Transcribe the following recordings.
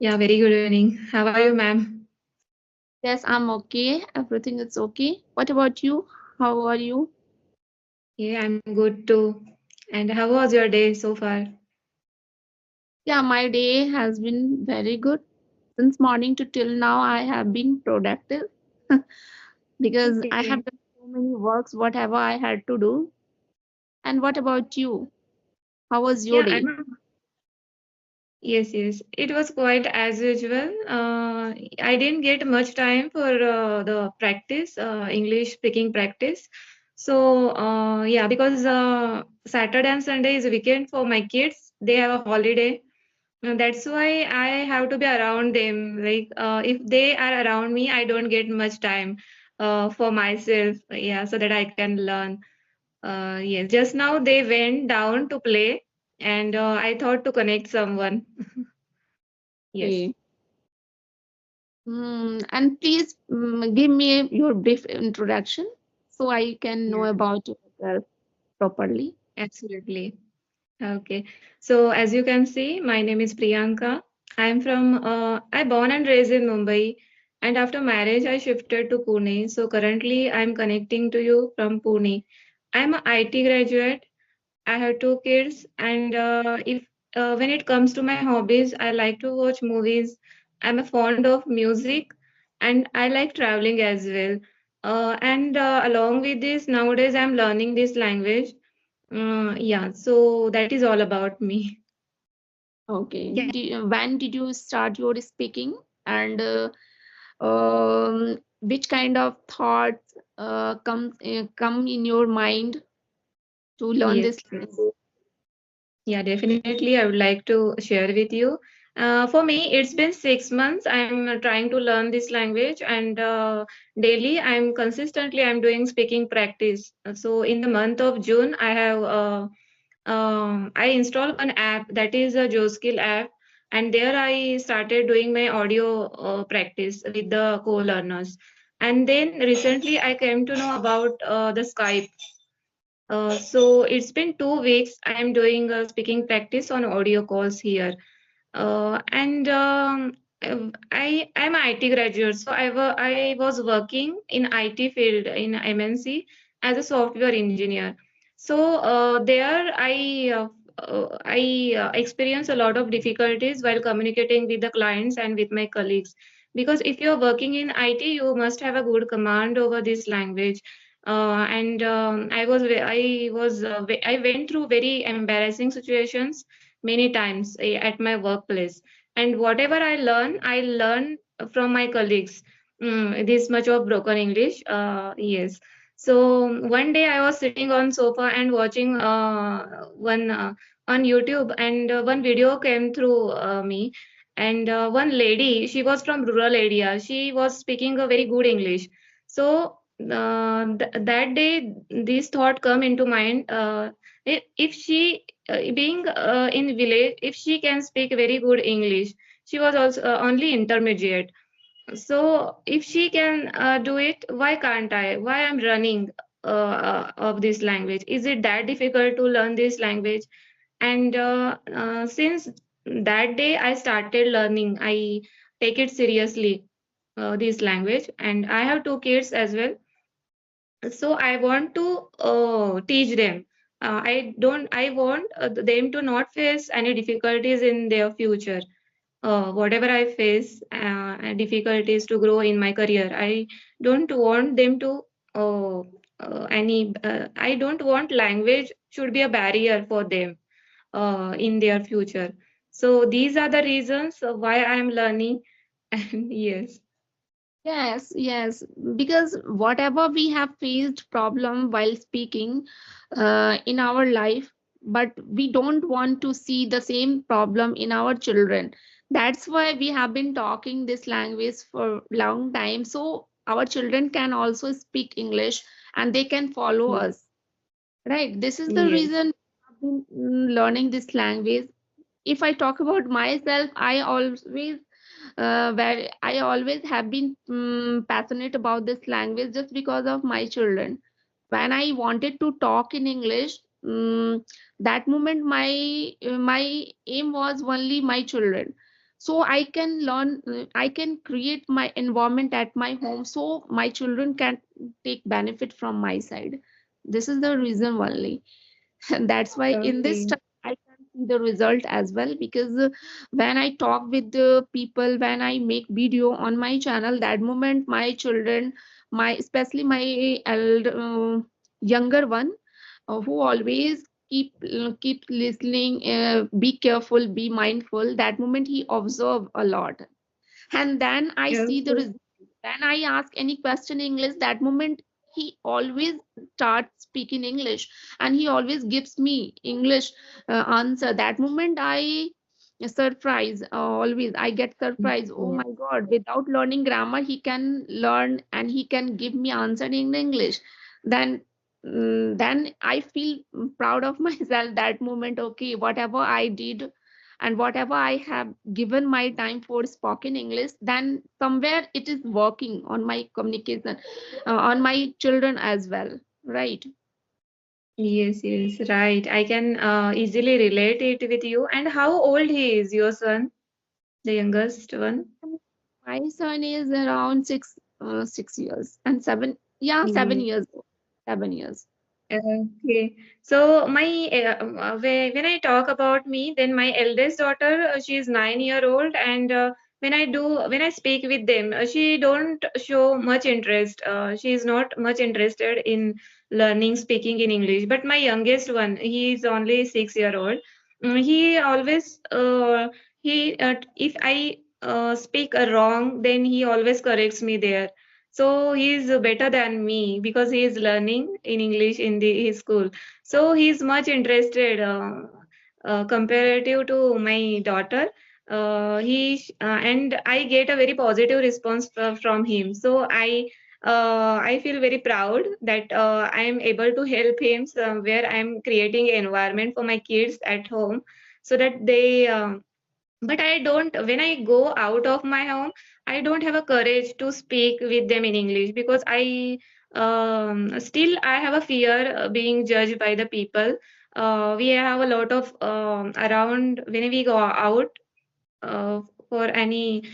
Yeah, very good evening. How are you, ma'am? Yes, I'm okay. Everything is okay. What about you? How are you? Yeah, I'm good too. And how was your day so far? Yeah, my day has been very good. Since morning to till now, I have been productive because I Okay. have done so many works, whatever I had to do. And what about you? How was your Yeah, day? I'm. Yes, yes. It was quite as usual. I didn't get much time for the practice, English speaking practice. So, yeah, because Saturday and Sunday is a weekend for my kids. They have a holiday. That's why I have to be around them. Like, if they are around me, I don't get much time for myself. Yeah, so that I can learn. Yes, just now they went down to play, and I thought to connect someone. Yes. Okay. And please give me your brief introduction so I can know Yeah, about yourself properly. absolutely. Okay. So as you can see, my name is Priyanka. I born and raised in Mumbai, and after marriage I shifted to Pune. So currently I'm connecting to you from Pune. I'm an IT graduate. I have two kids, and if when it comes to my hobbies, I like to watch movies. I'm a fond of music, and I like traveling as well. And along with this, nowadays I'm learning this language. Yeah, so that is all about me. Okay. Yeah. When did you start your speaking? And which kind of thoughts come in your mind to learn Yes, this yes. language? Yeah, definitely. I would like to share with you. For me, it's been 6 months. I'm trying to learn this language, and daily I'm doing speaking practice. So in the month of June, I installed one app that is a JoSkill app, and there I started doing my audio practice with the co-learners. And then recently, I came to know about the Skype. So it's been 2 weeks. I'm doing speaking practice on audio calls here. And I'm an IT graduate, so I was working in IT field in MNC as a software engineer. So there I experience a lot of difficulties while communicating with the clients and with my colleagues. Because if you're working in IT, you must have a good command over this language. And I went through very embarrassing situations many times at my workplace, and whatever I learn from my colleagues. This much of broken English, yes. So one day I was sitting on sofa and watching one on YouTube, and one video came through me, and one lady, she was from rural area, she was speaking a very good English. So that day this thought come into mind, if she being in village, if she can speak very good English, she was also only intermediate. So if she can do it, why can't I? Why I'm running of this language? Is it that difficult to learn this language? And since that day I started learning. I take it seriously, this language, and I have two kids as well. So I want to teach them. I want them to not face any difficulties in their future. Whatever I face and difficulties to grow in my career, I don't want them to I don't want language should be a barrier for them in their future. So these are the reasons why I am learning. And yes. Yes, yes, because whatever we have faced problem while speaking in our life, but we don't want to see the same problem in our children. That's why we have been talking this language for long time, so our children can also speak English and they can follow Yes. us. Right? This is the Yes. reason I've been learning this language. If I talk about myself, I always have been passionate about this language just because of my children. When I wanted to talk in English, that moment my aim was only my children. so I can learn, I can create my environment at my home so my children can take benefit from my side. This is the reason only. And that's why in this Okay. time I can see the result as well, because when I talk with the people, when I make video on my channel, that moment my children, my especially my younger one, who always keep listening, be careful, be mindful, that moment he observe a lot, and then I see the Okay. result. When I ask any question in English, that moment he always starts speaking English, and he always gives me English answer. That moment I surprise, always I get surprise. Oh Yeah. my God! Without learning grammar, he can learn and he can give me answer in English. Then. Then I feel proud of myself that moment. Okay, whatever I did and whatever I have given my time for spoken English, then somewhere it is working on my communication, on my children as well, right? Yes, yes, right. I can easily relate it with you. And how old he is, your son, the youngest one? My son is around 6 years and seven, yeah, Yes. 7 years old. 7 years. Okay. So my when I talk about me, then my eldest daughter, she is 9 year old, and when I speak with them, she don't show much interest. She is not much interested in learning speaking in English. But my youngest one, he is only 6 year old. He always if I speak wrong, then he always corrects me there, so he's better than me because he is learning in English in his school. So he's much interested comparative to my daughter. And I get a very positive response from him. So I feel very proud that I am able to help him somewhere. I am creating an environment for my kids at home so that they but I don't, when I go out of my home, I don't have a courage to speak with them in English because I still I have a fear being judged by the people. We have a lot of around when we go out uh, for any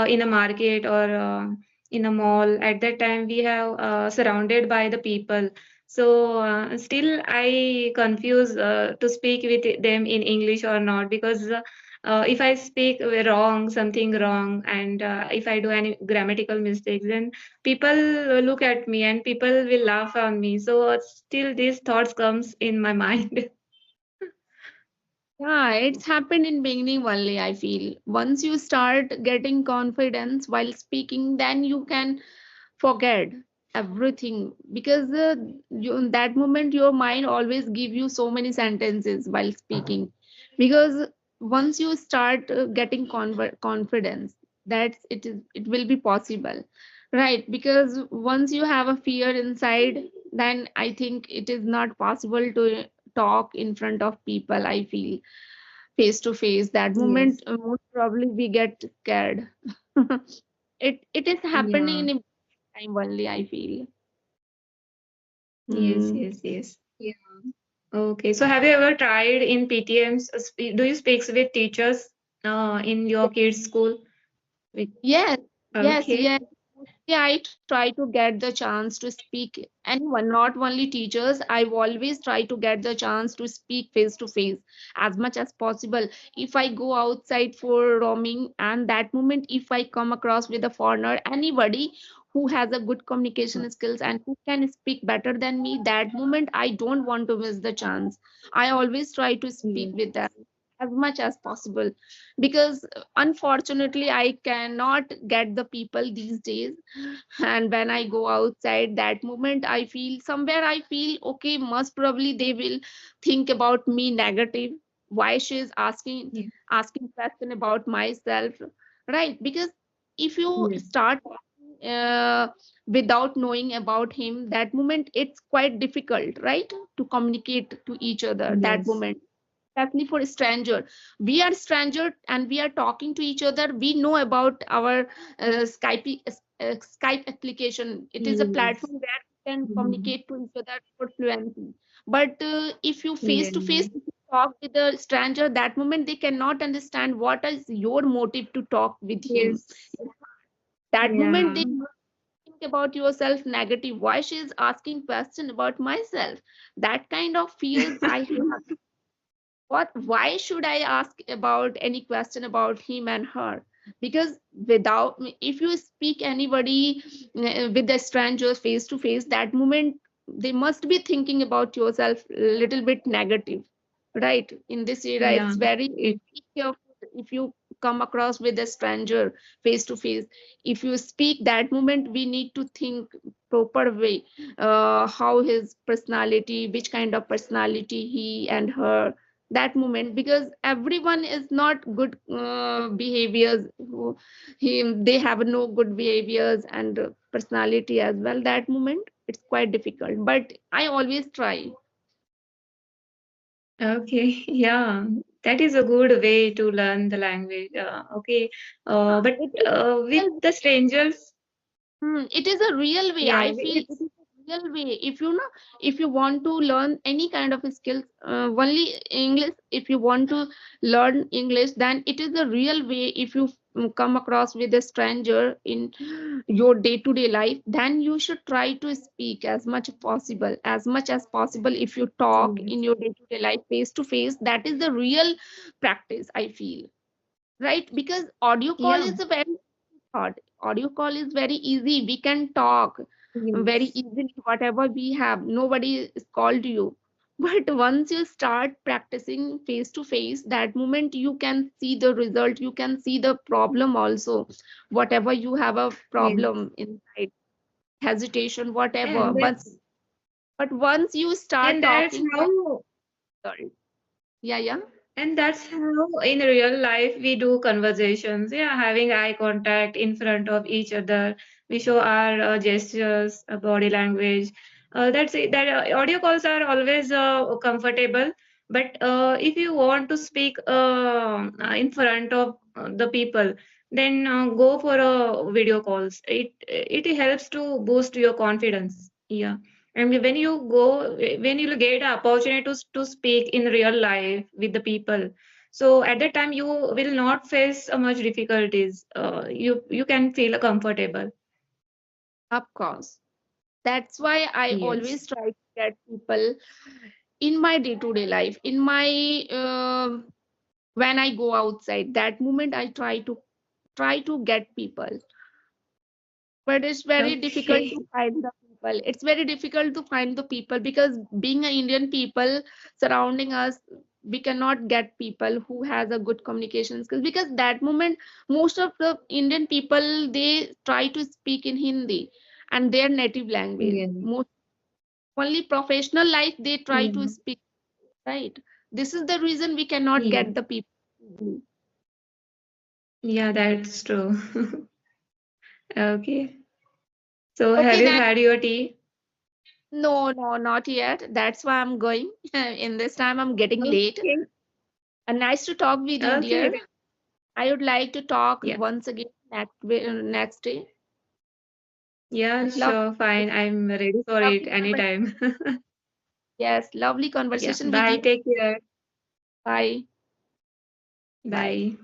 in a market or in a mall. At that time we have surrounded by the people, so still I confuse to speak with them in English or not, because if I speak wrong, something wrong, and if I do any grammatical mistakes, then people look at me and people will laugh on me, so still these thoughts comes in my mind. Yeah, it's happened in beginning only, I feel. Once you start getting confidence while speaking, then you can forget everything, because in that moment your mind always give you so many sentences while speaking, because once you start getting confidence, that's it will be possible, right? Because once you have a fear inside, then I think it is not possible to talk in front of people, I feel, face to face. That Yes. moment most probably we get scared. It is happening Yeah. in a time only, I feel. Yes. Hmm. Yes. Yes. Okay, so have you ever tried in PTMs? Do you speak with teachers in your kids' school? With Yes, yes, okay, yes. Yeah, I try to get the chance to speak anyone, not only teachers. I always try to get the chance to speak face to face as much as possible. If I go outside for roaming, and that moment, if I come across with a foreigner, anybody who has a good communication skills and who can speak better than me, that moment I don't want to miss the chance. I always try to speak yes, with them as much as possible, because unfortunately I cannot get the people these days. And when I go outside, that moment I feel somewhere, I feel okay, most probably they will think about me negative. Why she is yeah, asking question about myself, right? Because if you yes, start uh, without knowing about him, that moment it's quite difficult, right, to communicate to each other. That yes, moment, especially for a stranger, we are stranger and we are talking to each other, we know about our Skype application. It is a yes, platform where we can mhm, communicate to each other for fluency. But if you face to face, yes, talk with a stranger, that moment they cannot understand what is your motive to talk with him. Yes. That moment Yeah. they think about yourself negative. Why she is asking question about myself? That kind of feels I have. What? Why should I ask about any question about him and her? Because without, if you speak anybody with the strangers face to face, that moment they must be thinking about yourself a little bit negative, right? In this era, Yeah. it's very It. careful if you come across with a stranger face to face. If you speak that moment, we need to think proper way, how his personality, which kind of personality he and her, that moment, because everyone is not good behaviors they have no good behaviors and personality as well. That moment it's quite difficult, but I always try. Okay. Yeah. That is a good way to learn the language. Okay. But It is with real. the strangers, It is a real way. yeah, I feel it is a real way. If you know, if you want to learn any kind of skills, only English. If you want to learn English, then it is a real way. If you come across with a stranger in your day-to-day life, then you should try to speak as much possible, as much as possible. If you talk in yes, your day-to-day life face to face, that is the real practice. I feel, right? Because audio call yeah, is a very hard. Audio call is very easy. We can talk very yes, easily, whatever we have. Nobody is called you. But once you start practicing face to face, that moment you can see the result, you can see the problem also. Whatever you have a yes, problem inside, hesitation, whatever. and But once you start that's talking, that how. result. Yeah, yeah. And that's how in real life we do conversations. Yeah, having eye contact in front of each other. We show our gestures, body language. That's it. That audio calls are always comfortable. But if you want to speak in front of the people, then go for video calls. It helps to boost your confidence. Yeah. And when you get an opportunity to speak in real life with the people, so at that time you will not face much difficulties. You can feel comfortable. Of course. That's why I Yes. always try to get people in my day-to-day life, in my when I go outside. That moment I try to get people, but it's very difficult Okay. to find the people. It's very difficult to find the people because being an Indian people surrounding us, we cannot get people who has a good communication skills, because that moment most of the Indian people they try to speak in Hindi and their native language. Yeah. Most only professional life they try to Yeah. speak, right? This is the reason we cannot Yeah. get the people. Yeah, that's true. Okay. So have Okay, you then. had your tea? No, no, not yet. That's why I'm going. In this time, I'm getting late. Okay. Nice to talk with you, Okay. dear. I would like to talk Yeah. once again next day. Yeah, Love, sure, fine. I'm ready for it lovely conversation. anytime. Yes, lovely Yeah. conversation with you. Bye. Take care. Bye. Bye.